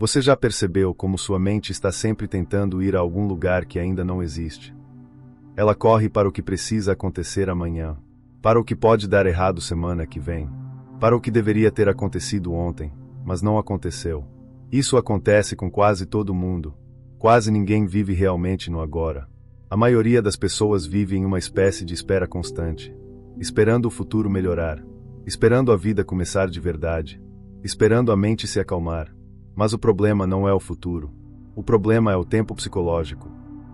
Você já percebeu como sua mente está sempre tentando ir a algum lugar que ainda não existe? Ela corre para o que precisa acontecer amanhã, para o que pode dar errado semana que vem, para o que deveria ter acontecido ontem, mas não aconteceu. Isso acontece com quase todo mundo. Quase ninguém vive realmente no agora. A maioria das pessoas vive em uma espécie de espera constante, esperando o futuro melhorar, esperando a vida começar de verdade, esperando a mente se acalmar. Mas o problema não é o futuro. O problema é o tempo psicológico.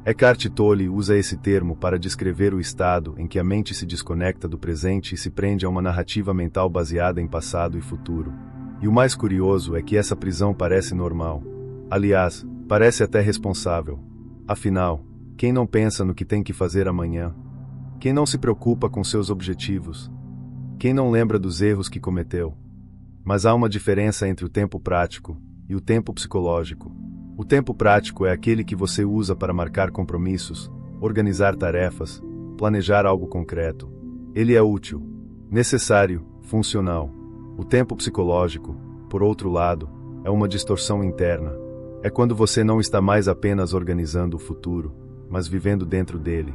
Eckhart Tolle usa esse termo para descrever o estado em que a mente se desconecta do presente e se prende a uma narrativa mental baseada em passado e futuro. E o mais curioso é que essa prisão parece normal. Aliás, parece até responsável. Afinal, quem não pensa no que tem que fazer amanhã? Quem não se preocupa com seus objetivos? Quem não lembra dos erros que cometeu? Mas há uma diferença entre o tempo prático e o tempo psicológico. O tempo prático é aquele que você usa para marcar compromissos, organizar tarefas, planejar algo concreto. Ele é útil, necessário, funcional. O tempo psicológico, por outro lado, é uma distorção interna. É quando você não está mais apenas organizando o futuro, mas vivendo dentro dele.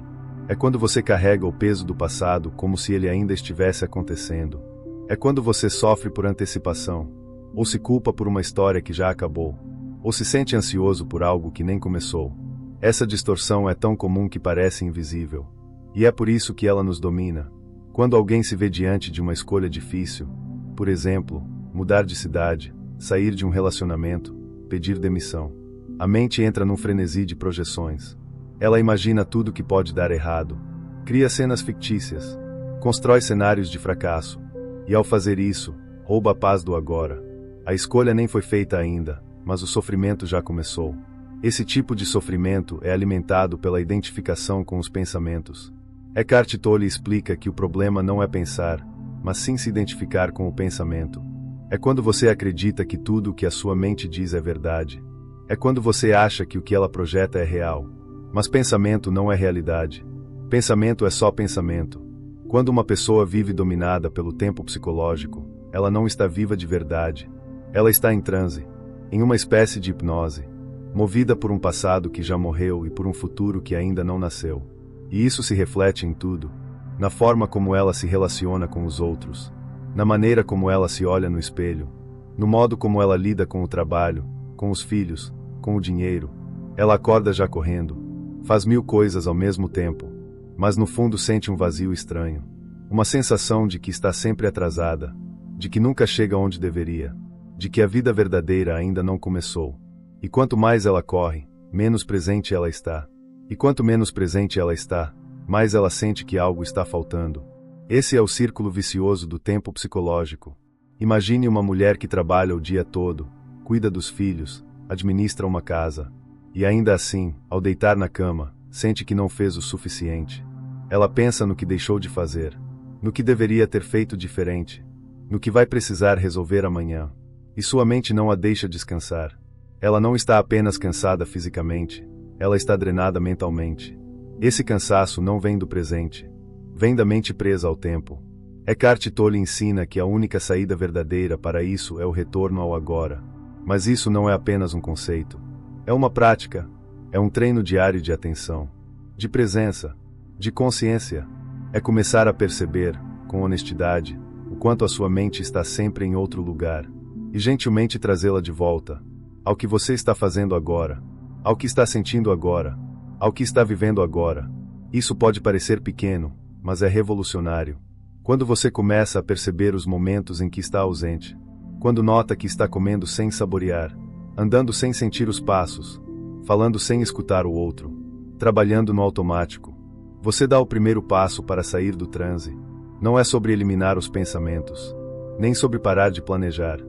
É quando você carrega o peso do passado como se ele ainda estivesse acontecendo. É quando você sofre por antecipação, ou se culpa por uma história que já acabou, ou se sente ansioso por algo que nem começou. Essa distorção é tão comum que parece invisível. E é por isso que ela nos domina. Quando alguém se vê diante de uma escolha difícil, por exemplo, mudar de cidade, sair de um relacionamento, pedir demissão, a mente entra num frenesi de projeções. Ela imagina tudo que pode dar errado, cria cenas fictícias, constrói cenários de fracasso, e ao fazer isso, rouba a paz do agora. A escolha nem foi feita ainda, mas o sofrimento já começou. Esse tipo de sofrimento é alimentado pela identificação com os pensamentos. Eckhart Tolle explica que o problema não é pensar, mas sim se identificar com o pensamento. É quando você acredita que tudo o que a sua mente diz é verdade. É quando você acha que o que ela projeta é real. Mas pensamento não é realidade. Pensamento é só pensamento. Quando uma pessoa vive dominada pelo tempo psicológico, ela não está viva de verdade. Ela está em transe, em uma espécie de hipnose, movida por um passado que já morreu e por um futuro que ainda não nasceu. E isso se reflete em tudo, na forma como ela se relaciona com os outros, na maneira como ela se olha no espelho, no modo como ela lida com o trabalho, com os filhos, com o dinheiro. Ela acorda já correndo, faz 1000 coisas ao mesmo tempo, mas no fundo sente um vazio estranho, uma sensação de que está sempre atrasada, de que nunca chega onde deveria, de que a vida verdadeira ainda não começou. E quanto mais ela corre, menos presente ela está. E quanto menos presente ela está, mais ela sente que algo está faltando. Esse é o círculo vicioso do tempo psicológico. Imagine uma mulher que trabalha o dia todo, cuida dos filhos, administra uma casa, e ainda assim, ao deitar na cama, sente que não fez o suficiente. Ela pensa no que deixou de fazer, no que deveria ter feito diferente, no que vai precisar resolver amanhã. E sua mente não a deixa descansar. Ela não está apenas cansada fisicamente, ela está drenada mentalmente. Esse cansaço não vem do presente, vem da mente presa ao tempo. Eckhart Tolle ensina que a única saída verdadeira para isso é o retorno ao agora. Mas isso não é apenas um conceito. É uma prática, é um treino diário de atenção, de presença, de consciência. É começar a perceber, com honestidade, o quanto a sua mente está sempre em outro lugar, e gentilmente trazê-la de volta, ao que você está fazendo agora, ao que está sentindo agora, ao que está vivendo agora. Isso pode parecer pequeno, mas é revolucionário. Quando você começa a perceber os momentos em que está ausente, quando nota que está comendo sem saborear, andando sem sentir os passos, falando sem escutar o outro, trabalhando no automático, você dá o primeiro passo para sair do transe. Não é sobre eliminar os pensamentos, nem sobre parar de planejar.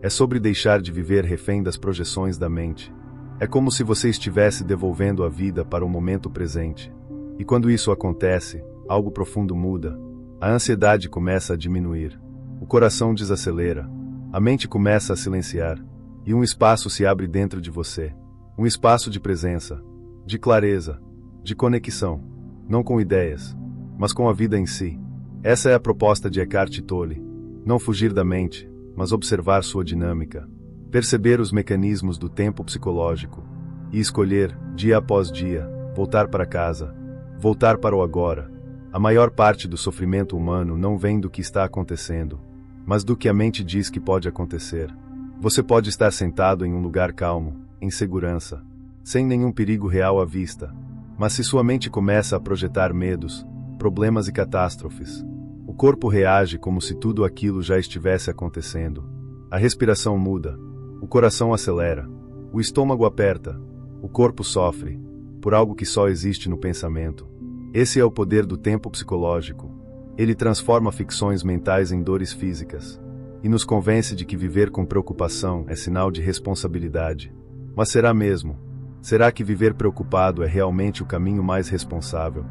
É sobre deixar de viver refém das projeções da mente. É como se você estivesse devolvendo a vida para o momento presente. E quando isso acontece, algo profundo muda. A ansiedade começa a diminuir. O coração desacelera. A mente começa a silenciar. E um espaço se abre dentro de você. Um espaço de presença, de clareza, de conexão. Não com ideias, mas com a vida em si. Essa é a proposta de Eckhart Tolle. Não fugir da mente, mas observar sua dinâmica. perceber os mecanismos do tempo psicológico e escolher, dia após dia, voltar para casa, voltar para o agora. A maior parte do sofrimento humano não vem do que está acontecendo, mas do que a mente diz que pode acontecer. Você pode estar sentado em um lugar calmo, em segurança, sem nenhum perigo real à vista, mas se sua mente começa a projetar medos, problemas e catástrofes, o corpo reage como se tudo aquilo já estivesse acontecendo. A respiração muda, o coração acelera, o estômago aperta, o corpo sofre, por algo que só existe no pensamento. Esse é o poder do tempo psicológico. Ele transforma ficções mentais em dores físicas, e nos convence de que viver com preocupação é sinal de responsabilidade. Mas será mesmo? Será que viver preocupado é realmente o caminho mais responsável?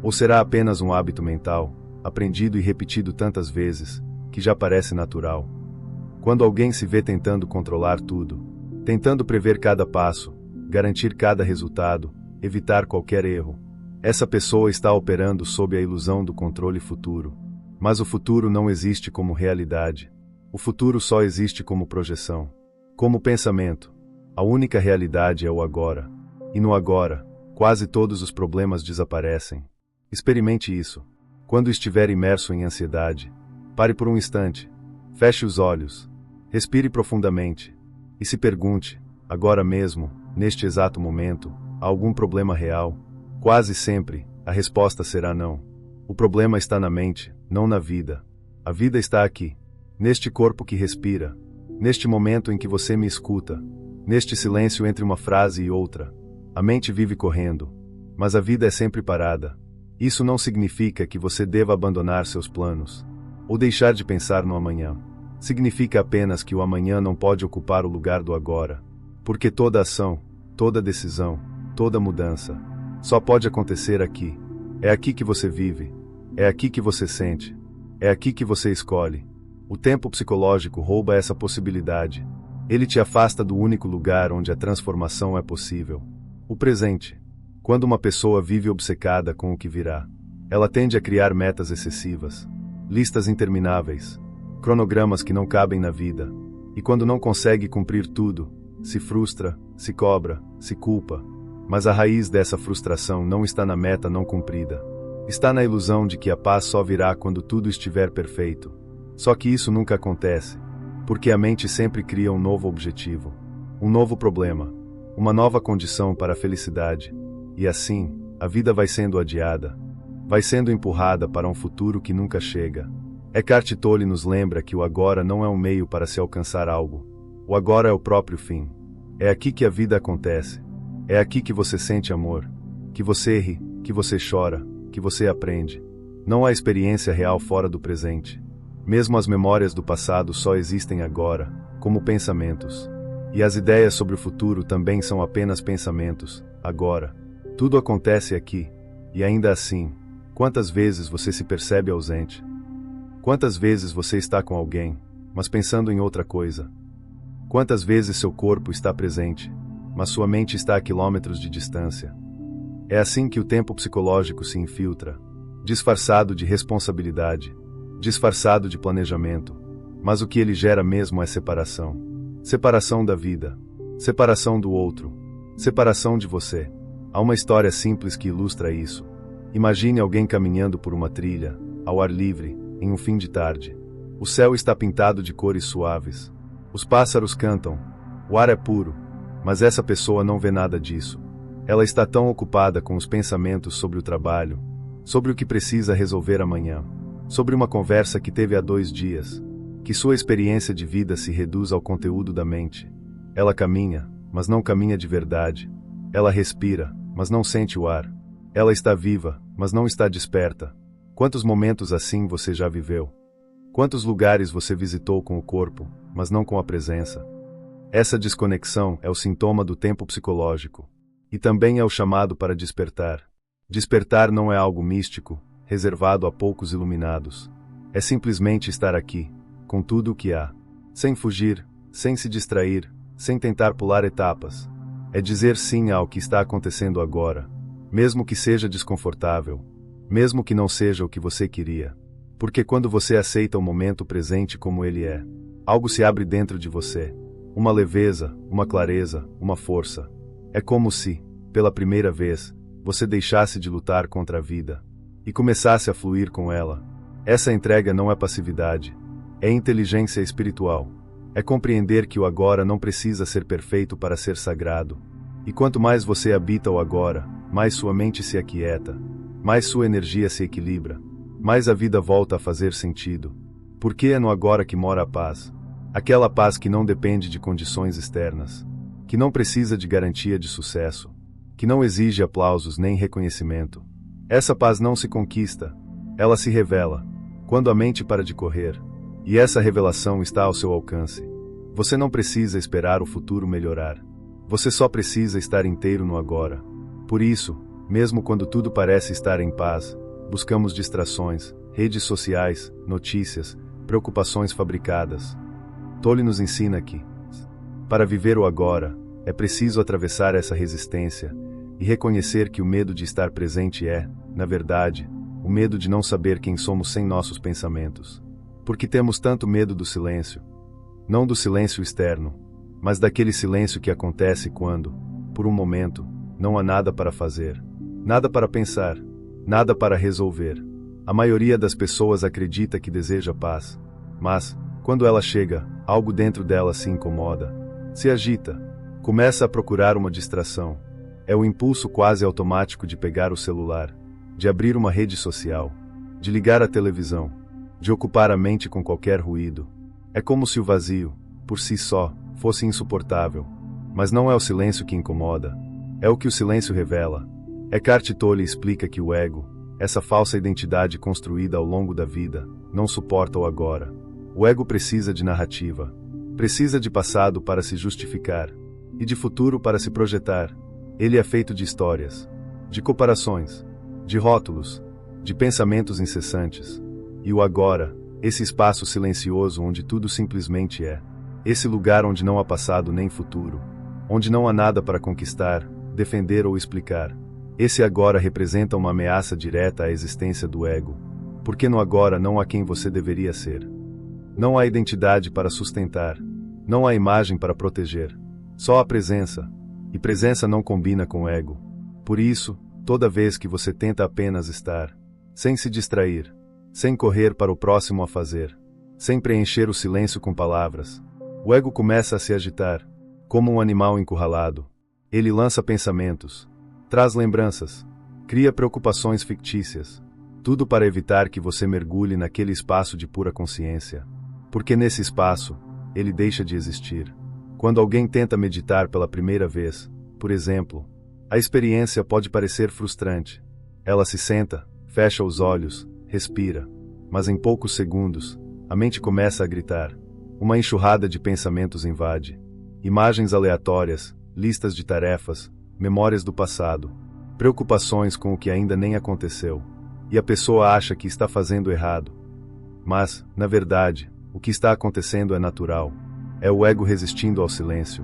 Ou será apenas um hábito mental, aprendido e repetido tantas vezes, que já parece natural? Quando alguém se vê tentando controlar tudo, tentando prever cada passo, garantir cada resultado, evitar qualquer erro, essa pessoa está operando sob a ilusão do controle futuro. Mas o futuro não existe como realidade. O futuro só existe como projeção, como pensamento. A única realidade é o agora. E no agora, quase todos os problemas desaparecem. Experimente isso. Quando estiver imerso em ansiedade, pare por um instante, feche os olhos, respire profundamente e se pergunte, agora mesmo, neste exato momento, há algum problema real? Quase sempre, a resposta será não. O problema está na mente, não na vida. A vida está aqui, neste corpo que respira, neste momento em que você me escuta, neste silêncio entre uma frase e outra. A mente vive correndo, mas a vida é sempre parada. Isso não significa que você deva abandonar seus planos, ou deixar de pensar no amanhã. Significa apenas que o amanhã não pode ocupar o lugar do agora, porque toda ação, toda decisão, toda mudança, só pode acontecer aqui. É aqui que você vive, é aqui que você sente, é aqui que você escolhe. O tempo psicológico rouba essa possibilidade. Ele te afasta do único lugar onde a transformação é possível. O presente. Quando uma pessoa vive obcecada com o que virá, ela tende a criar metas excessivas, listas intermináveis, cronogramas que não cabem na vida, e quando não consegue cumprir tudo, se frustra, se cobra, se culpa. Mas a raiz dessa frustração não está na meta não cumprida. Está na ilusão de que a paz só virá quando tudo estiver perfeito. Só que isso nunca acontece, porque a mente sempre cria um novo objetivo, um novo problema, uma nova condição para a felicidade. E assim, a vida vai sendo adiada, vai sendo empurrada para um futuro que nunca chega. Eckhart Tolle nos lembra que o agora não é um meio para se alcançar algo. O agora é o próprio fim. É aqui que a vida acontece. É aqui que você sente amor, que você ri, que você chora, que você aprende. Não há experiência real fora do presente. Mesmo as memórias do passado só existem agora, como pensamentos. E as ideias sobre o futuro também são apenas pensamentos, agora. Tudo acontece aqui, e ainda assim, quantas vezes você se percebe ausente? Quantas vezes você está com alguém, mas pensando em outra coisa? Quantas vezes seu corpo está presente, mas sua mente está a quilômetros de distância? É assim que o tempo psicológico se infiltra, disfarçado de responsabilidade, disfarçado de planejamento, mas o que ele gera mesmo é separação. Separação da vida, separação do outro, separação de você. Há uma história simples que ilustra isso. Imagine alguém caminhando por uma trilha, ao ar livre, em um fim de tarde. O céu está pintado de cores suaves. Os pássaros cantam. O ar é puro. Mas essa pessoa não vê nada disso. Ela está tão ocupada com os pensamentos sobre o trabalho, sobre o que precisa resolver amanhã, sobre uma conversa que teve há 2 dias, que sua experiência de vida se reduz ao conteúdo da mente. Ela caminha, mas não caminha de verdade. Ela respira, mas não sente o ar. Ela está viva, mas não está desperta. Quantos momentos assim você já viveu? Quantos lugares você visitou com o corpo, mas não com a presença? Essa desconexão é o sintoma do tempo psicológico. E também é o chamado para despertar. Despertar não é algo místico, reservado a poucos iluminados. É simplesmente estar aqui, com tudo o que há. Sem fugir, sem se distrair, sem tentar pular etapas. É dizer sim ao que está acontecendo agora, mesmo que seja desconfortável, mesmo que não seja o que você queria. Porque quando você aceita o momento presente como ele é, algo se abre dentro de você. Uma leveza, uma clareza, uma força. É como se, pela primeira vez, você deixasse de lutar contra a vida e começasse a fluir com ela. Essa entrega não é passividade, é inteligência espiritual. É compreender que o agora não precisa ser perfeito para ser sagrado. E quanto mais você habita o agora, mais sua mente se aquieta, mais sua energia se equilibra, mais a vida volta a fazer sentido. Porque é no agora que mora a paz. Aquela paz que não depende de condições externas, que não precisa de garantia de sucesso, que não exige aplausos nem reconhecimento. Essa paz não se conquista, ela se revela, quando a mente para de correr, e essa revelação está ao seu alcance. Você não precisa esperar o futuro melhorar. Você só precisa estar inteiro no agora. Por isso, mesmo quando tudo parece estar em paz, buscamos distrações, redes sociais, notícias, preocupações fabricadas. Tolle nos ensina que, para viver o agora, é preciso atravessar essa resistência e reconhecer que o medo de estar presente é, na verdade, o medo de não saber quem somos sem nossos pensamentos. Porque temos tanto medo do silêncio. Não do silêncio externo, mas daquele silêncio que acontece quando, por um momento, não há nada para fazer, nada para pensar, nada para resolver. A maioria das pessoas acredita que deseja paz, mas, quando ela chega, algo dentro dela se incomoda, se agita, começa a procurar uma distração. É o impulso quase automático de pegar o celular, de abrir uma rede social, de ligar a televisão, de ocupar a mente com qualquer ruído. É como se o vazio, por si só, fosse insuportável. Mas não é o silêncio que incomoda, é o que o silêncio revela. Eckhart Tolle explica que o ego, essa falsa identidade construída ao longo da vida, não suporta o agora. O ego precisa de narrativa, precisa de passado para se justificar, e de futuro para se projetar. Ele é feito de histórias, de comparações, de rótulos, de pensamentos incessantes. E o agora, esse espaço silencioso onde tudo simplesmente é, esse lugar onde não há passado nem futuro, onde não há nada para conquistar, defender ou explicar. Esse agora representa uma ameaça direta à existência do ego, porque no agora não há quem você deveria ser. Não há identidade para sustentar, não há imagem para proteger, só a presença, e presença não combina com ego. Por isso, toda vez que você tenta apenas estar, sem se distrair, sem correr para o próximo a fazer, sem preencher o silêncio com palavras, o ego começa a se agitar, como um animal encurralado. Ele lança pensamentos, traz lembranças, cria preocupações fictícias, tudo para evitar que você mergulhe naquele espaço de pura consciência. Porque nesse espaço, ele deixa de existir. Quando alguém tenta meditar pela primeira vez, por exemplo, a experiência pode parecer frustrante. Ela se senta, fecha os olhos, respira, mas em poucos segundos, a mente começa a gritar. Uma enxurrada de pensamentos invade. Imagens aleatórias, listas de tarefas, memórias do passado, preocupações com o que ainda nem aconteceu. E a pessoa acha que está fazendo errado. Mas, na verdade, o que está acontecendo é natural. É o ego resistindo ao silêncio.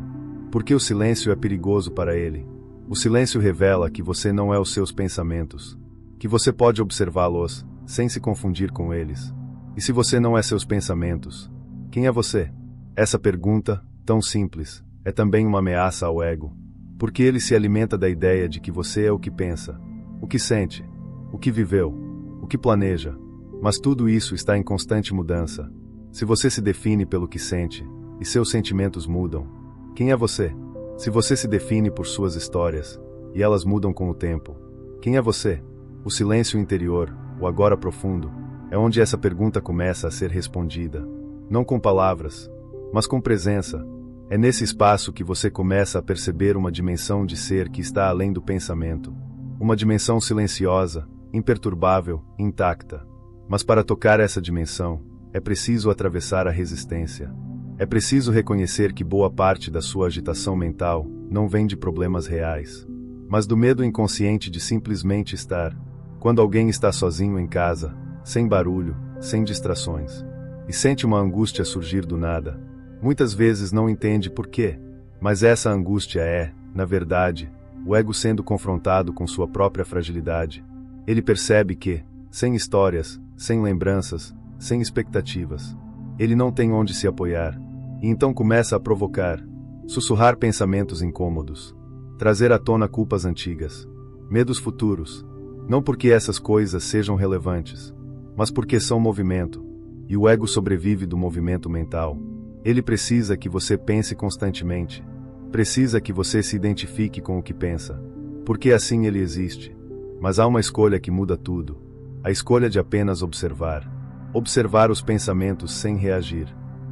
Porque o silêncio é perigoso para ele. O silêncio revela que você não é os seus pensamentos, que você pode observá-los, sem se confundir com eles. E se você não é seus pensamentos, quem é você? Essa pergunta, tão simples, é também uma ameaça ao ego. Porque ele se alimenta da ideia de que você é o que pensa, o que sente, o que viveu, o que planeja. Mas tudo isso está em constante mudança. Se você se define pelo que sente, e seus sentimentos mudam, quem é você? Se você se define por suas histórias, e elas mudam com o tempo, quem é você? O silêncio interior, o agora profundo, é onde essa pergunta começa a ser respondida. Não com palavras, mas com presença. É nesse espaço que você começa a perceber uma dimensão de ser que está além do pensamento. Uma dimensão silenciosa, imperturbável, intacta. Mas para tocar essa dimensão, é preciso atravessar a resistência. É preciso reconhecer que boa parte da sua agitação mental não vem de problemas reais, mas do medo inconsciente de simplesmente estar. Quando alguém está sozinho em casa, sem barulho, sem distrações, e sente uma angústia surgir do nada, muitas vezes não entende por quê, mas essa angústia é, na verdade, o ego sendo confrontado com sua própria fragilidade. Ele percebe que, sem histórias, sem lembranças, sem expectativas, ele não tem onde se apoiar. E então começa a provocar, sussurrar pensamentos incômodos, trazer à tona culpas antigas, medos futuros, não porque essas coisas sejam relevantes, mas porque são movimento, e o ego sobrevive do movimento mental. Ele precisa que você pense constantemente, precisa que você se identifique com o que pensa, porque assim ele existe. Mas há uma escolha que muda tudo, a escolha de apenas observar. Observar os pensamentos sem reagir,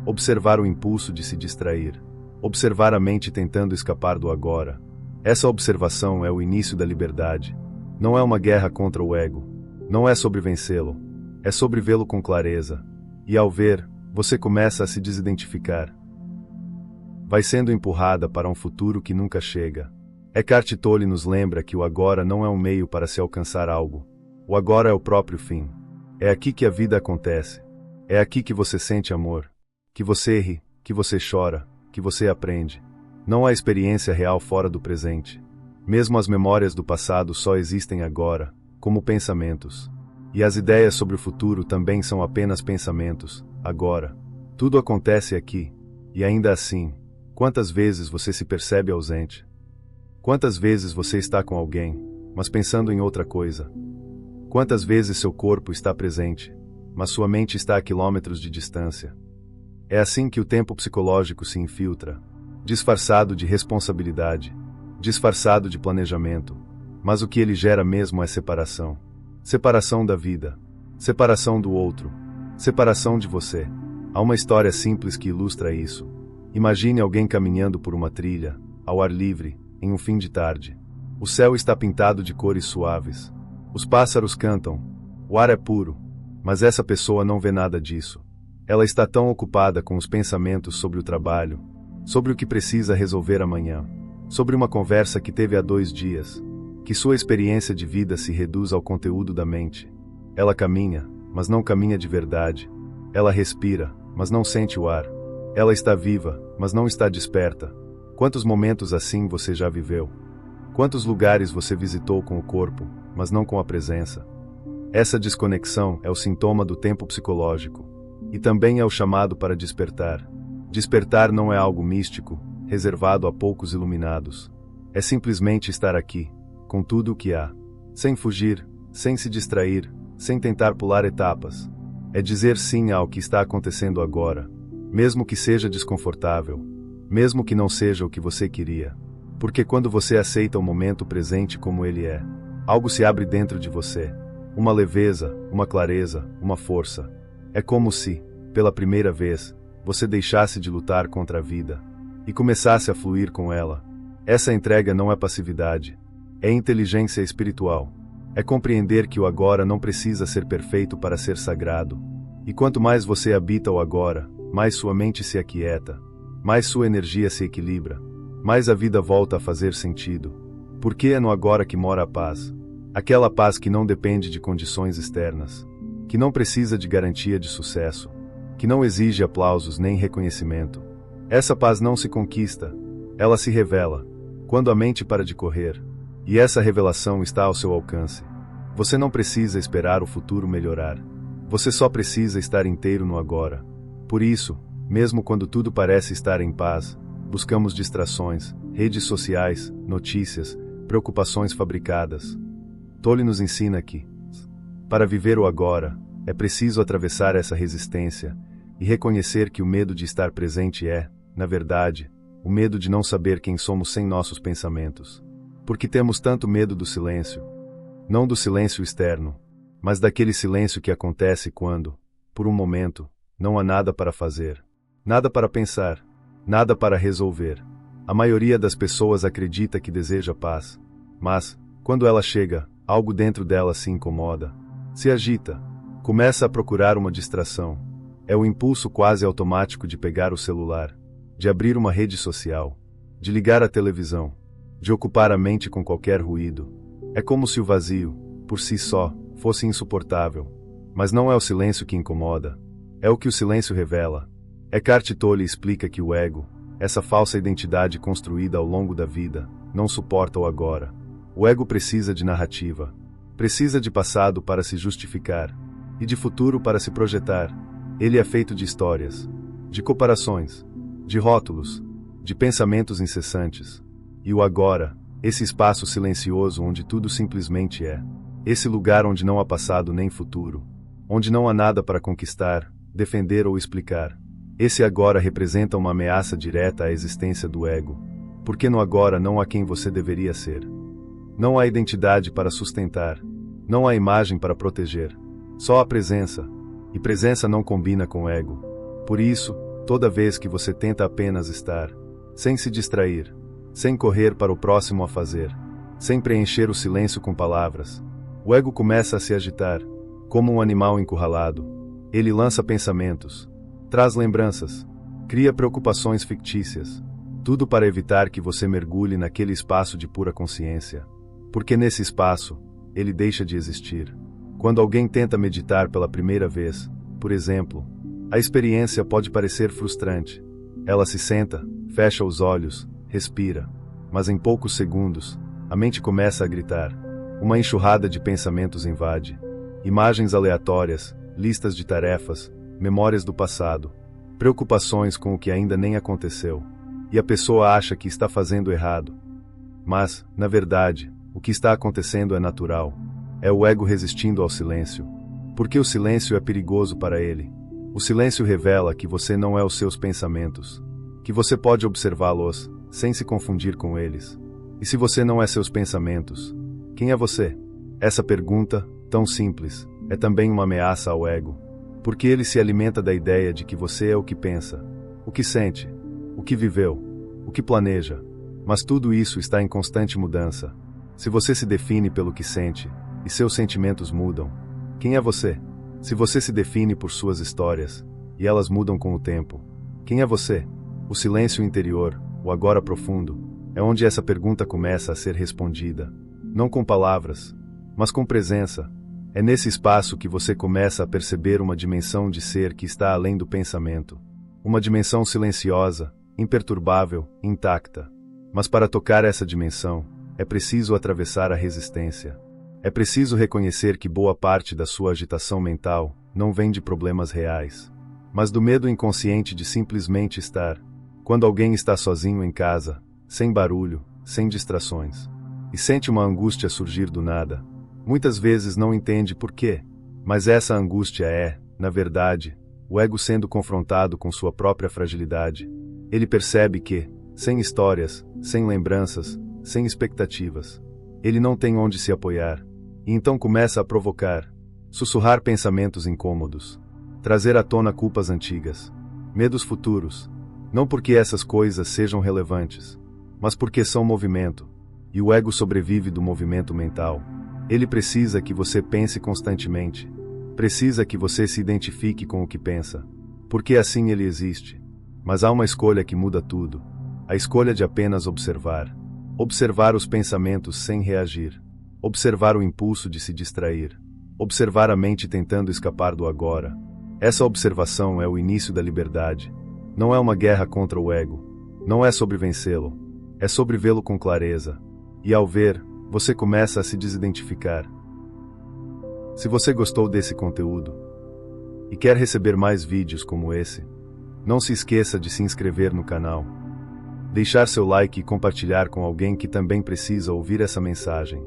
observar o impulso de se distrair, observar a mente tentando escapar do agora. Essa observação é o início da liberdade. Não é uma guerra contra o ego, não é sobre vencê-lo, é sobre vê-lo com clareza. E ao ver, você começa a se desidentificar. Vai sendo empurrada para um futuro que nunca chega. Eckhart Tolle nos lembra que o agora não é um meio para se alcançar algo. O agora é o próprio fim. É aqui que a vida acontece. É aqui que você sente amor, que você ri, que você chora, que você aprende. Não há experiência real fora do presente. Mesmo as memórias do passado só existem agora, como pensamentos. E as ideias sobre o futuro também são apenas pensamentos, agora. Tudo acontece aqui. E ainda assim, quantas vezes você se percebe ausente? Quantas vezes você está com alguém, mas pensando em outra coisa? Quantas vezes seu corpo está presente, mas sua mente está a quilômetros de distância? É assim que o tempo psicológico se infiltra, disfarçado de responsabilidade, disfarçado de planejamento, mas o que ele gera mesmo é separação. Separação da vida, separação do outro, separação de você. Há uma história simples que ilustra isso. Imagine alguém caminhando por uma trilha, ao ar livre, em um fim de tarde. O céu está pintado de cores suaves. Os pássaros cantam. O ar é puro. Mas essa pessoa não vê nada disso. Ela está tão ocupada com os pensamentos sobre o trabalho, sobre o que precisa resolver amanhã, sobre uma conversa que teve há 2 dias, que sua experiência de vida se reduz ao conteúdo da mente. Ela caminha, mas não caminha de verdade. Ela respira, mas não sente o ar. Ela está viva, mas não está desperta. Quantos momentos assim você já viveu? Quantos lugares você visitou com o corpo, mas não com a presença? Essa desconexão é o sintoma do tempo psicológico. E também é o chamado para despertar. Despertar não é algo místico, reservado a poucos iluminados. É simplesmente estar aqui, com tudo o que há, sem fugir, sem se distrair, sem tentar pular etapas. É dizer sim ao que está acontecendo agora, mesmo que seja desconfortável, mesmo que não seja o que você queria. Porque quando você aceita o momento presente como ele é, algo se abre dentro de você, uma leveza, uma clareza, uma força. É como se, pela primeira vez, você deixasse de lutar contra a vida e começasse a fluir com ela. Essa entrega não é passividade. É inteligência espiritual. É compreender que o agora não precisa ser perfeito para ser sagrado. E quanto mais você habita o agora, mais sua mente se aquieta, mais sua energia se equilibra, mais a vida volta a fazer sentido. Porque é no agora que mora a paz. Aquela paz que não depende de condições externas, que não precisa de garantia de sucesso, que não exige aplausos nem reconhecimento. Essa paz não se conquista, ela se revela, quando a mente para de correr. E essa revelação está ao seu alcance. Você não precisa esperar o futuro melhorar. Você só precisa estar inteiro no agora. Por isso, mesmo quando tudo parece estar em paz, buscamos distrações, redes sociais, notícias, preocupações fabricadas. Tolle nos ensina que, para viver o agora, é preciso atravessar essa resistência e reconhecer que o medo de estar presente é, na verdade, o medo de não saber quem somos sem nossos pensamentos. Porque temos tanto medo do silêncio. Não do silêncio externo, mas daquele silêncio que acontece quando, por um momento, não há nada para fazer, nada para pensar, nada para resolver. A maioria das pessoas acredita que deseja paz, mas, quando ela chega, algo dentro dela se incomoda, se agita, começa a procurar uma distração. É o impulso quase automático de pegar o celular, de abrir uma rede social, de ligar a televisão, de ocupar a mente com qualquer ruído. É como se o vazio, por si só, fosse insuportável. Mas não é o silêncio que incomoda. É o que o silêncio revela. Eckhart Tolle explica que o ego, essa falsa identidade construída ao longo da vida, não suporta o agora. O ego precisa de narrativa. Precisa de passado para se justificar. E de futuro para se projetar. Ele é feito de histórias, de comparações, de rótulos, de pensamentos incessantes. E o agora, esse espaço silencioso onde tudo simplesmente é. Esse lugar onde não há passado nem futuro. Onde não há nada para conquistar, defender ou explicar. Esse agora representa uma ameaça direta à existência do ego. Porque no agora não há quem você deveria ser. Não há identidade para sustentar. Não há imagem para proteger. Só há presença. E presença não combina com ego. Por isso, toda vez que você tenta apenas estar, sem se distrair, sem correr para o próximo a fazer, sem preencher o silêncio com palavras, o ego começa a se agitar, como um animal encurralado. Ele lança pensamentos, traz lembranças, cria preocupações fictícias, tudo para evitar que você mergulhe naquele espaço de pura consciência. Porque nesse espaço, ele deixa de existir. Quando alguém tenta meditar pela primeira vez, por exemplo, a experiência pode parecer frustrante. Ela se senta, fecha os olhos, respira. Mas em poucos segundos, a mente começa a gritar. Uma enxurrada de pensamentos invade. Imagens aleatórias, listas de tarefas, memórias do passado, preocupações com o que ainda nem aconteceu. E a pessoa acha que está fazendo errado. Mas, na verdade, o que está acontecendo é natural. É o ego resistindo ao silêncio. Porque o silêncio é perigoso para ele. O silêncio revela que você não é os seus pensamentos. Que você pode observá-los, sem se confundir com eles. E se você não é seus pensamentos, quem é você? Essa pergunta, tão simples, é também uma ameaça ao ego. Porque ele se alimenta da ideia de que você é o que pensa, o que sente, o que viveu, o que planeja. Mas tudo isso está em constante mudança. Se você se define pelo que sente, e seus sentimentos mudam, quem é você? Se você se define por suas histórias, e elas mudam com o tempo, quem é você? O silêncio interior, o agora profundo, é onde essa pergunta começa a ser respondida. Não com palavras, mas com presença. É nesse espaço que você começa a perceber uma dimensão de ser que está além do pensamento. Uma dimensão silenciosa, imperturbável, intacta. Mas para tocar essa dimensão, é preciso atravessar a resistência. É preciso reconhecer que boa parte da sua agitação mental não vem de problemas reais, mas do medo inconsciente de simplesmente estar. Quando alguém está sozinho em casa, sem barulho, sem distrações, e sente uma angústia surgir do nada, muitas vezes não entende por quê, mas essa angústia é, na verdade, o ego sendo confrontado com sua própria fragilidade. Ele percebe que, sem histórias, sem lembranças, sem expectativas, ele não tem onde se apoiar. E então começa a provocar, sussurrar pensamentos incômodos, trazer à tona culpas antigas, medos futuros, não porque essas coisas sejam relevantes, mas porque são movimento, e o ego sobrevive do movimento mental. Ele precisa que você pense constantemente, precisa que você se identifique com o que pensa, porque assim ele existe. Mas há uma escolha que muda tudo, a escolha de apenas observar. Observar os pensamentos sem reagir. Observar o impulso de se distrair. Observar a mente tentando escapar do agora. Essa observação é o início da liberdade. Não é uma guerra contra o ego. Não é sobre vencê-lo. É sobre vê-lo com clareza. E ao ver, você começa a se desidentificar. Se você gostou desse conteúdo e quer receber mais vídeos como esse, não se esqueça de se inscrever no canal, deixar seu like e compartilhar com alguém que também precisa ouvir essa mensagem.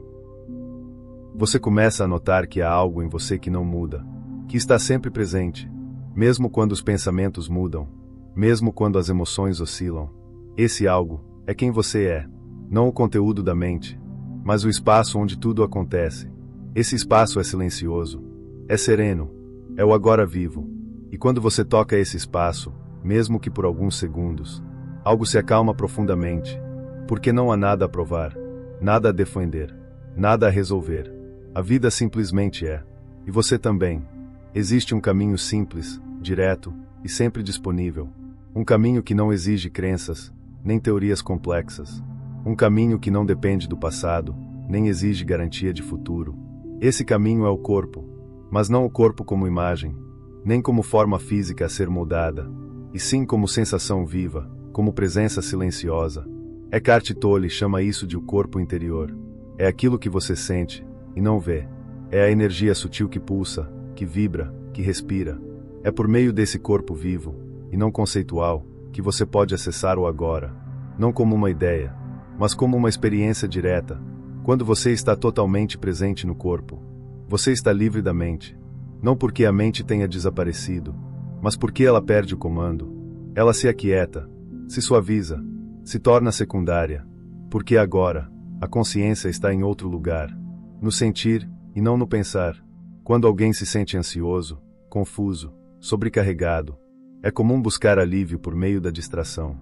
Você começa a notar que há algo em você que não muda, que está sempre presente, mesmo quando os pensamentos mudam, mesmo quando as emoções oscilam. Esse algo é quem você é, não o conteúdo da mente, mas o espaço onde tudo acontece. Esse espaço é silencioso, é sereno, é o agora vivo. E quando você toca esse espaço, mesmo que por alguns segundos, algo se acalma profundamente, porque não há nada a provar, nada a defender, nada a resolver. A vida simplesmente é. E você também. Existe um caminho simples, direto e sempre disponível. Um caminho que não exige crenças, nem teorias complexas. Um caminho que não depende do passado, nem exige garantia de futuro. Esse caminho é o corpo, mas não o corpo como imagem, nem como forma física a ser moldada, e sim como sensação viva, como presença silenciosa. Eckhart Tolle chama isso de o corpo interior. É aquilo que você sente e não vê. É a energia sutil que pulsa, que vibra, que respira. É por meio desse corpo vivo, e não conceitual, que você pode acessar o agora, não como uma ideia, mas como uma experiência direta. Quando você está totalmente presente no corpo, você está livre da mente. Não porque a mente tenha desaparecido, mas porque ela perde o comando. Ela se aquieta, se suaviza, se torna secundária. Porque agora, a consciência está em outro lugar, no sentir e não no pensar. Quando alguém se sente ansioso, confuso, sobrecarregado, é comum buscar alívio por meio da distração.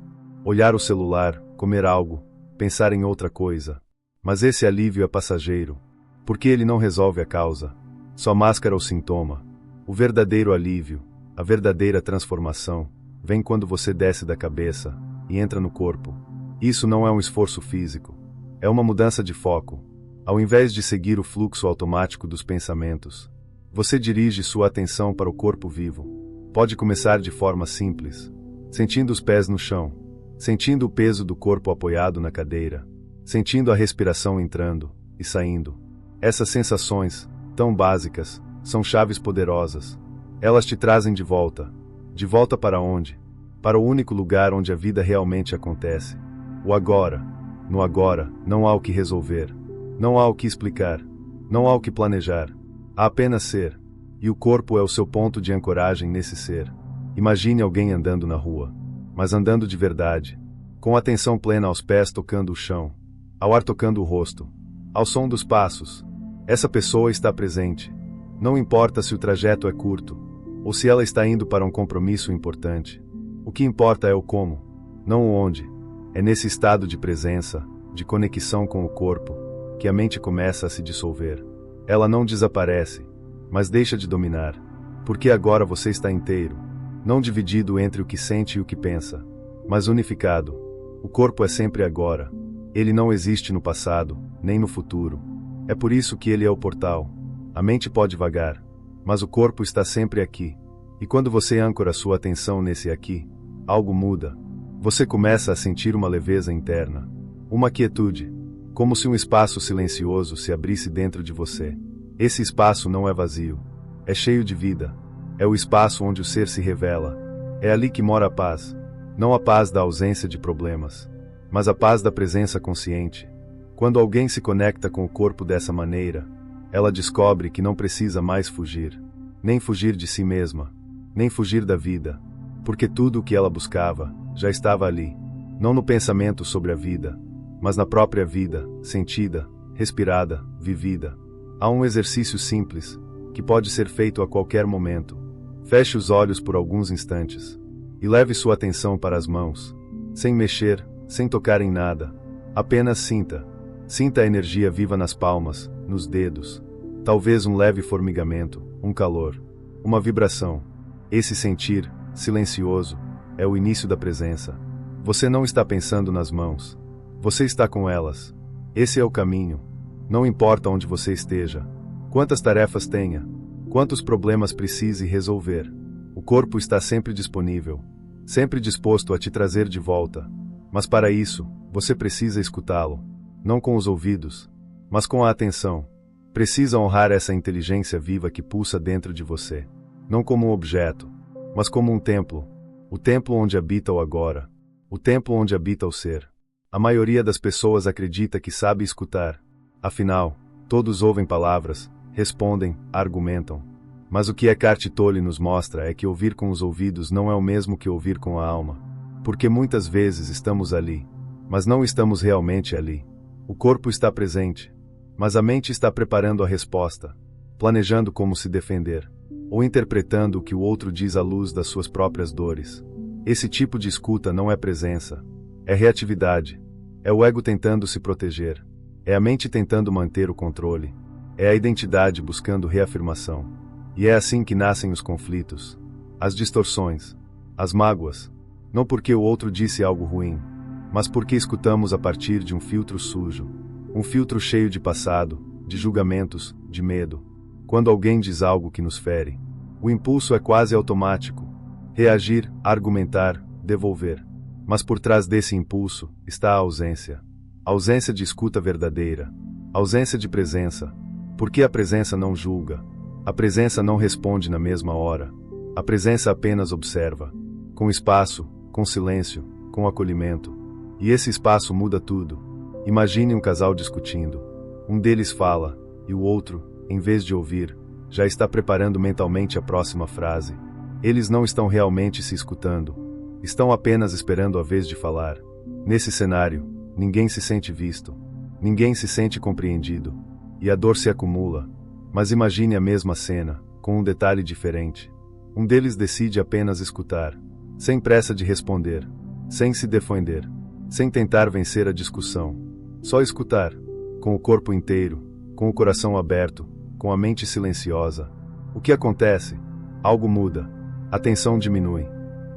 Olhar o celular, comer algo, pensar em outra coisa. Mas esse alívio é passageiro, porque ele não resolve a causa, só mascara o sintoma. O verdadeiro alívio, a verdadeira transformação, vem quando você desce da cabeça e entra no corpo. Isso não é um esforço físico, é uma mudança de foco. Ao invés de seguir o fluxo automático dos pensamentos, você dirige sua atenção para o corpo vivo. Pode começar de forma simples, sentindo os pés no chão, sentindo o peso do corpo apoiado na cadeira, sentindo a respiração entrando e saindo. Essas sensações, tão básicas, são chaves poderosas. Elas te trazem de volta. De volta para onde? Para o único lugar onde a vida realmente acontece. O agora. No agora, não há o que resolver. Não há o que explicar. Não há o que planejar. Há apenas ser. E o corpo é o seu ponto de ancoragem nesse ser. Imagine alguém andando na rua. Mas andando de verdade. Com atenção plena aos pés tocando o chão. Ao ar tocando o rosto. Ao som dos passos. Essa pessoa está presente. Não importa se o trajeto é curto, ou se ela está indo para um compromisso importante. O que importa é o como, não o onde. É nesse estado de presença, de conexão com o corpo, que a mente começa a se dissolver. Ela não desaparece, mas deixa de dominar. Porque agora você está inteiro, não dividido entre o que sente e o que pensa, mas unificado. O corpo é sempre agora. Ele não existe no passado, nem no futuro. É por isso que ele é o portal. A mente pode vagar, mas o corpo está sempre aqui. E quando você âncora sua atenção nesse aqui, algo muda. Você começa a sentir uma leveza interna, uma quietude, como se um espaço silencioso se abrisse dentro de você. Esse espaço não é vazio, é cheio de vida. É o espaço onde o ser se revela. É ali que mora a paz. Não a paz da ausência de problemas, mas a paz da presença consciente. Quando alguém se conecta com o corpo dessa maneira, ela descobre que não precisa mais fugir, nem fugir de si mesma, nem fugir da vida, porque tudo o que ela buscava já estava ali, não no pensamento sobre a vida, mas na própria vida, sentida, respirada, vivida. Há um exercício simples, que pode ser feito a qualquer momento. Feche os olhos por alguns instantes, e leve sua atenção para as mãos, sem mexer, sem tocar em nada, apenas sinta. Sinta a energia viva nas palmas, nos dedos. Talvez um leve formigamento, um calor, uma vibração. Esse sentir, silencioso, é o início da presença. Você não está pensando nas mãos. Você está com elas. Esse é o caminho. Não importa onde você esteja, quantas tarefas tenha, quantos problemas precise resolver. O corpo está sempre disponível, sempre disposto a te trazer de volta. Mas para isso, você precisa escutá-lo. Não com os ouvidos, mas com a atenção. Precisa honrar essa inteligência viva que pulsa dentro de você. Não como um objeto, mas como um templo. O templo onde habita o agora. O templo onde habita o ser. A maioria das pessoas acredita que sabe escutar. Afinal, todos ouvem palavras, respondem, argumentam. Mas o que Eckhart Tolle nos mostra é que ouvir com os ouvidos não é o mesmo que ouvir com a alma. Porque muitas vezes estamos ali, mas não estamos realmente ali. O corpo está presente, mas a mente está preparando a resposta, planejando como se defender, ou interpretando o que o outro diz à luz das suas próprias dores. Esse tipo de escuta não é presença, é reatividade, é o ego tentando se proteger, é a mente tentando manter o controle, é a identidade buscando reafirmação. E é assim que nascem os conflitos, as distorções, as mágoas, não porque o outro disse algo ruim, mas porque escutamos a partir de um filtro sujo, um filtro cheio de passado, de julgamentos, de medo. Quando alguém diz algo que nos fere, o impulso é quase automático: reagir, argumentar, devolver. Mas por trás desse impulso está a ausência de escuta verdadeira, ausência de presença, porque a presença não julga, a presença não responde na mesma hora, a presença apenas observa, com espaço, com silêncio, com acolhimento. E esse espaço muda tudo. Imagine um casal discutindo. Um deles fala, e o outro, em vez de ouvir, já está preparando mentalmente a próxima frase. Eles não estão realmente se escutando. Estão apenas esperando a vez de falar. Nesse cenário, ninguém se sente visto. Ninguém se sente compreendido. E a dor se acumula. Mas imagine a mesma cena, com um detalhe diferente. Um deles decide apenas escutar, sem pressa de responder, sem se defender, sem tentar vencer a discussão. Só escutar, com o corpo inteiro, com o coração aberto, com a mente silenciosa. O que acontece? Algo muda. A tensão diminui.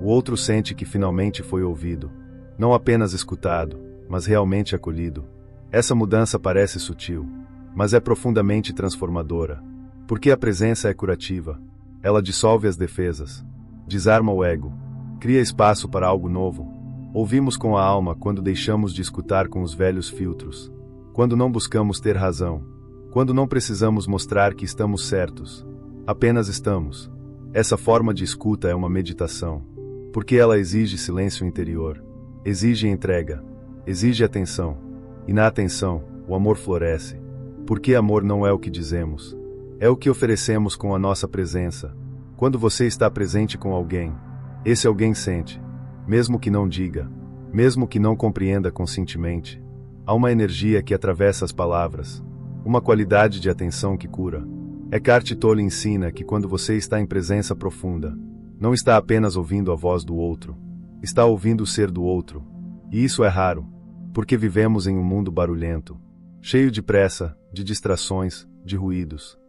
O outro sente que finalmente foi ouvido. Não apenas escutado, mas realmente acolhido. Essa mudança parece sutil, mas é profundamente transformadora. Porque a presença é curativa. Ela dissolve as defesas, desarma o ego, cria espaço para algo novo. Ouvimos com a alma quando deixamos de escutar com os velhos filtros. Quando não buscamos ter razão. Quando não precisamos mostrar que estamos certos. Apenas estamos. Essa forma de escuta é uma meditação. Porque ela exige silêncio interior. Exige entrega. Exige atenção. E na atenção, o amor floresce. Porque amor não é o que dizemos. É o que oferecemos com a nossa presença. Quando você está presente com alguém, esse alguém sente. Mesmo que não diga. Mesmo que não compreenda conscientemente. Há uma energia que atravessa as palavras. Uma qualidade de atenção que cura. Eckhart Tolle ensina que quando você está em presença profunda, não está apenas ouvindo a voz do outro. Está ouvindo o ser do outro. E isso é raro. Porque vivemos em um mundo barulhento. Cheio de pressa, de distrações, de ruídos.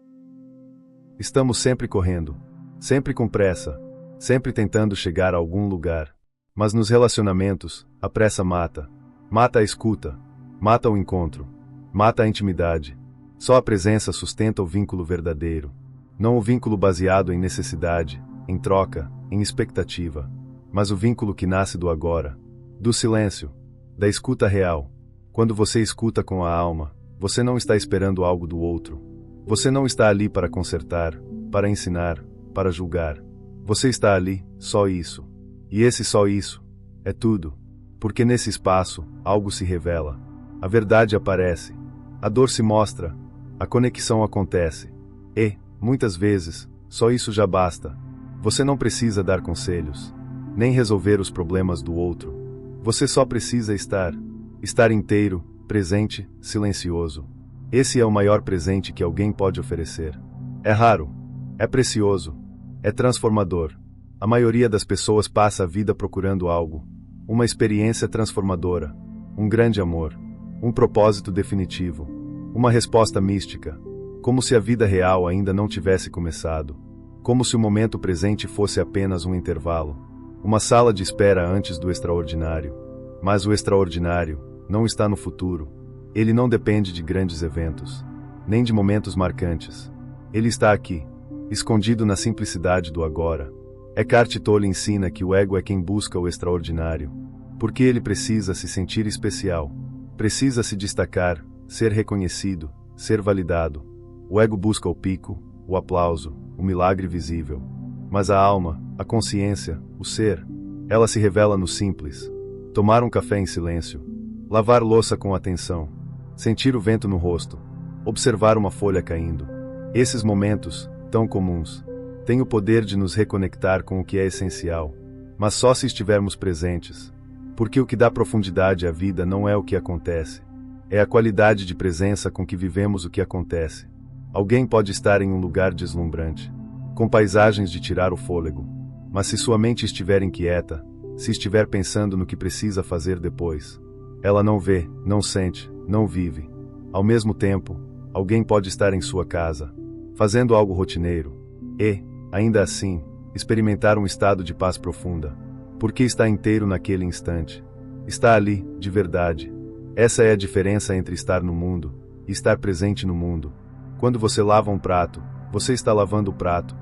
Estamos sempre correndo. Sempre com pressa. Sempre tentando chegar a algum lugar. Mas nos relacionamentos, a pressa mata. Mata a escuta. Mata o encontro. Mata a intimidade. Só a presença sustenta o vínculo verdadeiro. Não o vínculo baseado em necessidade, em troca, em expectativa. Mas o vínculo que nasce do agora. Do silêncio. Da escuta real. Quando você escuta com a alma, você não está esperando algo do outro. Você não está ali para consertar, para ensinar, para julgar. Você está ali, só isso. E esse só isso é tudo. Porque nesse espaço, algo se revela. A verdade aparece. A dor se mostra. A conexão acontece. E, muitas vezes, só isso já basta. Você não precisa dar conselhos, nem resolver os problemas do outro. Você só precisa estar. Estar inteiro, presente, silencioso. Esse é o maior presente que alguém pode oferecer. É raro. É precioso. É transformador. A maioria das pessoas passa a vida procurando algo. Uma experiência transformadora. Um grande amor. Um propósito definitivo. Uma resposta mística. Como se a vida real ainda não tivesse começado. Como se o momento presente fosse apenas um intervalo. Uma sala de espera antes do extraordinário. Mas o extraordinário não está no futuro. Ele não depende de grandes eventos, nem de momentos marcantes. Ele está aqui, escondido na simplicidade do agora. Eckhart Tolle ensina que o ego é quem busca o extraordinário, porque ele precisa se sentir especial, precisa se destacar, ser reconhecido, ser validado. O ego busca o pico, o aplauso, o milagre visível. Mas a alma, a consciência, o ser, ela se revela no simples. Tomar um café em silêncio, lavar louça com atenção, sentir o vento no rosto, observar uma folha caindo. Esses momentos, tão comuns, têm o poder de nos reconectar com o que é essencial, mas só se estivermos presentes. Porque o que dá profundidade à vida não é o que acontece, é a qualidade de presença com que vivemos o que acontece. Alguém pode estar em um lugar deslumbrante, com paisagens de tirar o fôlego, mas se sua mente estiver inquieta, se estiver pensando no que precisa fazer depois, ela não vê, não sente, não vive. Ao mesmo tempo, alguém pode estar em sua casa, fazendo algo rotineiro, e, ainda assim, experimentar um estado de paz profunda, porque está inteiro naquele instante. Está ali, de verdade. Essa é a diferença entre estar no mundo e estar presente no mundo. Quando você lava um prato, você está lavando o prato,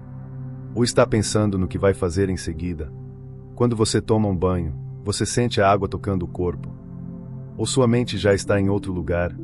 ou está pensando no que vai fazer em seguida. Quando você toma um banho, você sente a água tocando o corpo, ou sua mente já está em outro lugar.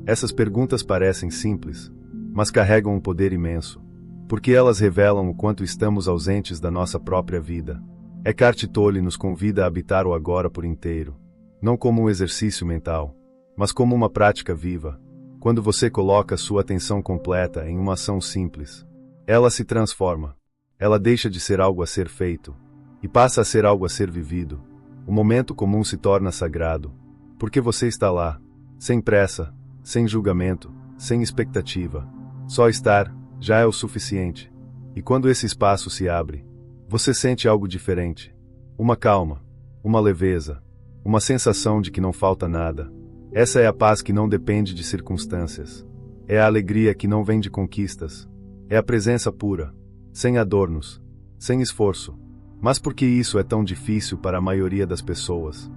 Essas perguntas parecem simples, mas carregam um poder imenso, porque elas revelam o quanto estamos ausentes da nossa própria vida. Eckhart Tolle nos convida a habitar o agora por inteiro, não como um exercício mental, mas como uma prática viva. Quando você coloca sua atenção completa em uma ação simples, ela se transforma. Ela deixa de ser algo a ser feito e passa a ser algo a ser vivido. O momento comum se torna sagrado, porque você está lá, sem pressa, sem julgamento, sem expectativa. Só estar já é o suficiente. E quando esse espaço se abre, você sente algo diferente. Uma calma, uma leveza, uma sensação de que não falta nada. Essa é a paz que não depende de circunstâncias. É a alegria que não vem de conquistas. É a presença pura, sem adornos, sem esforço. Mas por que isso é tão difícil para a maioria das pessoas?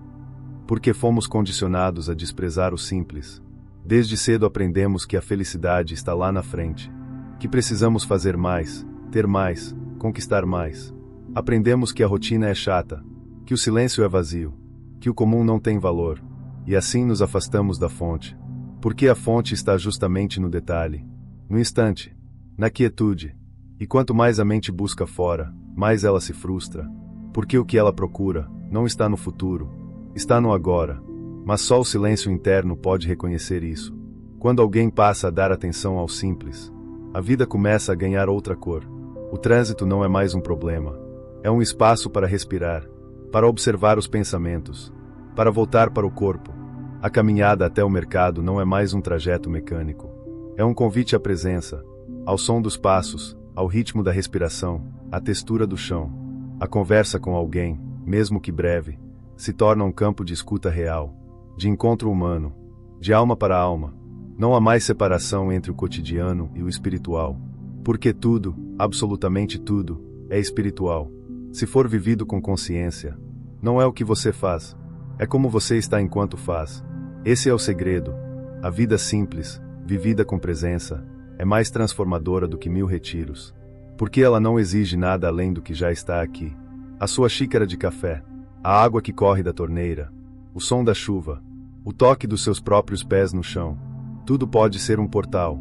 Porque fomos condicionados a desprezar o simples. Desde cedo aprendemos que a felicidade está lá na frente, que precisamos fazer mais, ter mais, conquistar mais. Aprendemos que a rotina é chata, que o silêncio é vazio, que o comum não tem valor, e assim nos afastamos da fonte. Porque a fonte está justamente no detalhe, no instante, na quietude. E quanto mais a mente busca fora, mais ela se frustra. Porque o que ela procura não está no futuro, está no agora. Mas só o silêncio interno pode reconhecer isso. Quando alguém passa a dar atenção ao simples, a vida começa a ganhar outra cor. O trânsito não é mais um problema. É um espaço para respirar, para observar os pensamentos, para voltar para o corpo. A caminhada até o mercado não é mais um trajeto mecânico. É um convite à presença, ao som dos passos, ao ritmo da respiração, à textura do chão. A conversa com alguém, mesmo que breve, se torna um campo de escuta real, de encontro humano, de alma para alma. Não há mais separação entre o cotidiano e o espiritual. Porque tudo, absolutamente tudo, é espiritual. Se for vivido com consciência, não é o que você faz, é como você está enquanto faz. Esse é o segredo. A vida simples, vivida com presença, é mais transformadora do que 1000 retiros. Porque ela não exige nada além do que já está aqui. A sua xícara de café, a água que corre da torneira, o som da chuva, o toque dos seus próprios pés no chão. Tudo pode ser um portal.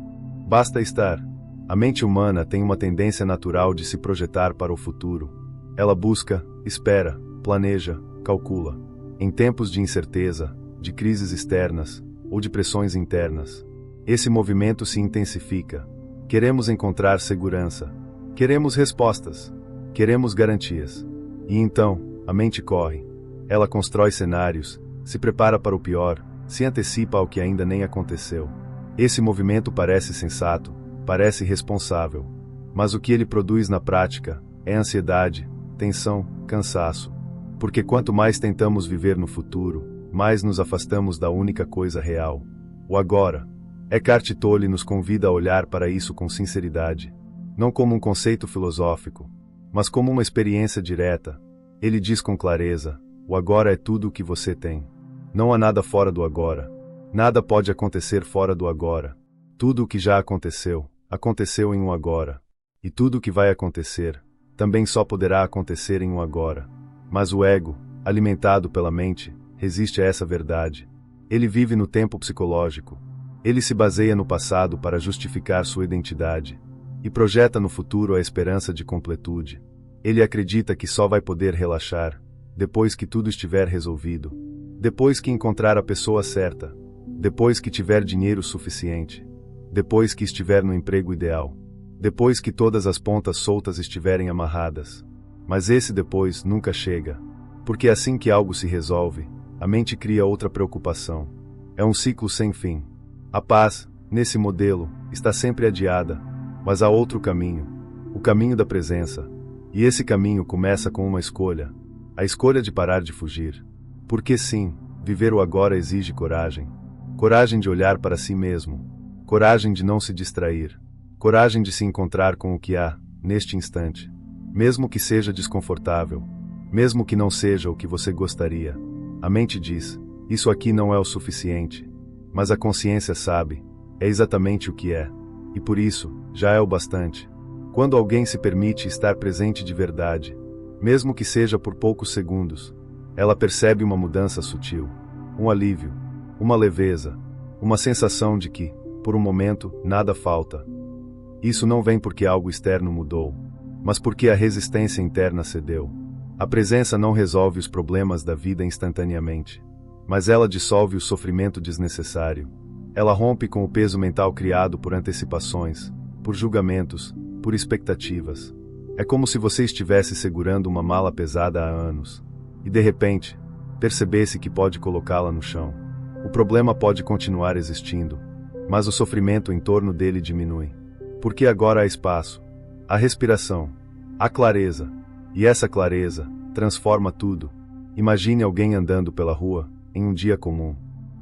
Basta estar. A mente humana tem uma tendência natural de se projetar para o futuro. Ela busca, espera, planeja, calcula. Em tempos de incerteza, de crises externas, ou de pressões internas, esse movimento se intensifica. Queremos encontrar segurança. Queremos respostas. Queremos garantias. E então, a mente corre. Ela constrói cenários, se prepara para o pior, se antecipa ao que ainda nem aconteceu. Esse movimento parece sensato, parece responsável. Mas o que ele produz na prática é ansiedade, tensão, cansaço. Porque quanto mais tentamos viver no futuro, mais nos afastamos da única coisa real, o agora. Eckhart Tolle nos convida a olhar para isso com sinceridade, não como um conceito filosófico, mas como uma experiência direta. Ele diz com clareza: o agora é tudo o que você tem. Não há nada fora do agora. Nada pode acontecer fora do agora. Tudo o que já aconteceu, aconteceu em um agora. E tudo o que vai acontecer, também só poderá acontecer em um agora. Mas o ego, alimentado pela mente, resiste a essa verdade. Ele vive no tempo psicológico. Ele se baseia no passado para justificar sua identidade. E projeta no futuro a esperança de completude. Ele acredita que só vai poder relaxar depois que tudo estiver resolvido. Depois que encontrar a pessoa certa. Depois que tiver dinheiro suficiente. Depois que estiver no emprego ideal. Depois que todas as pontas soltas estiverem amarradas. Mas esse depois nunca chega. Porque assim que algo se resolve, a mente cria outra preocupação. É um ciclo sem fim. A paz, nesse modelo, está sempre adiada. Mas há outro caminho. O caminho da presença. E esse caminho começa com uma escolha. A escolha de parar de fugir. Porque sim, viver o agora exige coragem. Coragem de olhar para si mesmo. Coragem de não se distrair. Coragem de se encontrar com o que há, neste instante. Mesmo que seja desconfortável. Mesmo que não seja o que você gostaria. A mente diz: isso aqui não é o suficiente. Mas a consciência sabe: é exatamente o que é. E por isso, já é o bastante. Quando alguém se permite estar presente de verdade, mesmo que seja por poucos segundos, ela percebe uma mudança sutil, um alívio, uma leveza, uma sensação de que, por um momento, nada falta. Isso não vem porque algo externo mudou, mas porque a resistência interna cedeu. A presença não resolve os problemas da vida instantaneamente, mas ela dissolve o sofrimento desnecessário. Ela rompe com o peso mental criado por antecipações, por julgamentos, por expectativas. É como se você estivesse segurando uma mala pesada há anos, e de repente, percebesse que pode colocá-la no chão. O problema pode continuar existindo, mas o sofrimento em torno dele diminui. Porque agora há espaço, há respiração, há clareza, e essa clareza transforma tudo. Imagine alguém andando pela rua, em um dia comum.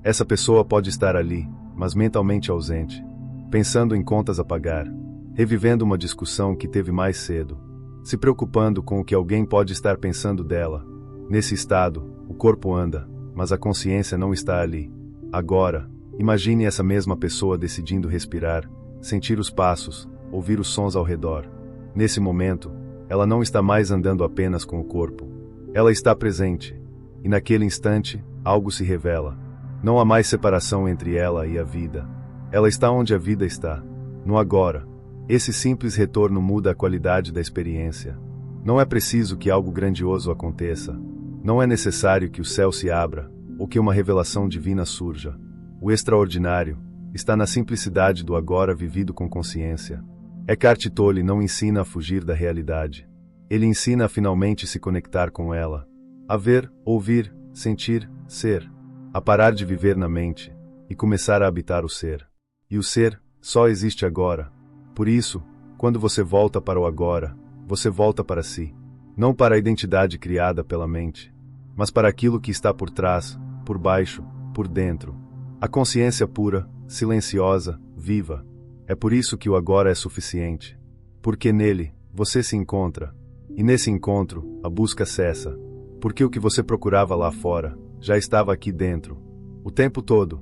Essa pessoa pode estar ali, mas mentalmente ausente, pensando em contas a pagar, revivendo uma discussão que teve mais cedo, se preocupando com o que alguém pode estar pensando dela. Nesse estado, o corpo anda, mas a consciência não está ali. Agora, imagine essa mesma pessoa decidindo respirar, sentir os passos, ouvir os sons ao redor. Nesse momento, ela não está mais andando apenas com o corpo. Ela está presente, e naquele instante, algo se revela. Não há mais separação entre ela e a vida. Ela está onde a vida está, no agora. Esse simples retorno muda a qualidade da experiência. Não é preciso que algo grandioso aconteça. Não é necessário que o céu se abra, ou que uma revelação divina surja. O extraordinário está na simplicidade do agora vivido com consciência. Eckhart Tolle não ensina a fugir da realidade. Ele ensina a finalmente se conectar com ela. A ver, ouvir, sentir, ser. A parar de viver na mente, e começar a habitar o ser. E o ser só existe agora. Por isso, quando você volta para o agora, você volta para si. Não para a identidade criada pela mente, mas para aquilo que está por trás, por baixo, por dentro. A consciência pura, silenciosa, viva. É por isso que o agora é suficiente. Porque nele, você se encontra. E nesse encontro, a busca cessa. Porque o que você procurava lá fora, já estava aqui dentro. O tempo todo.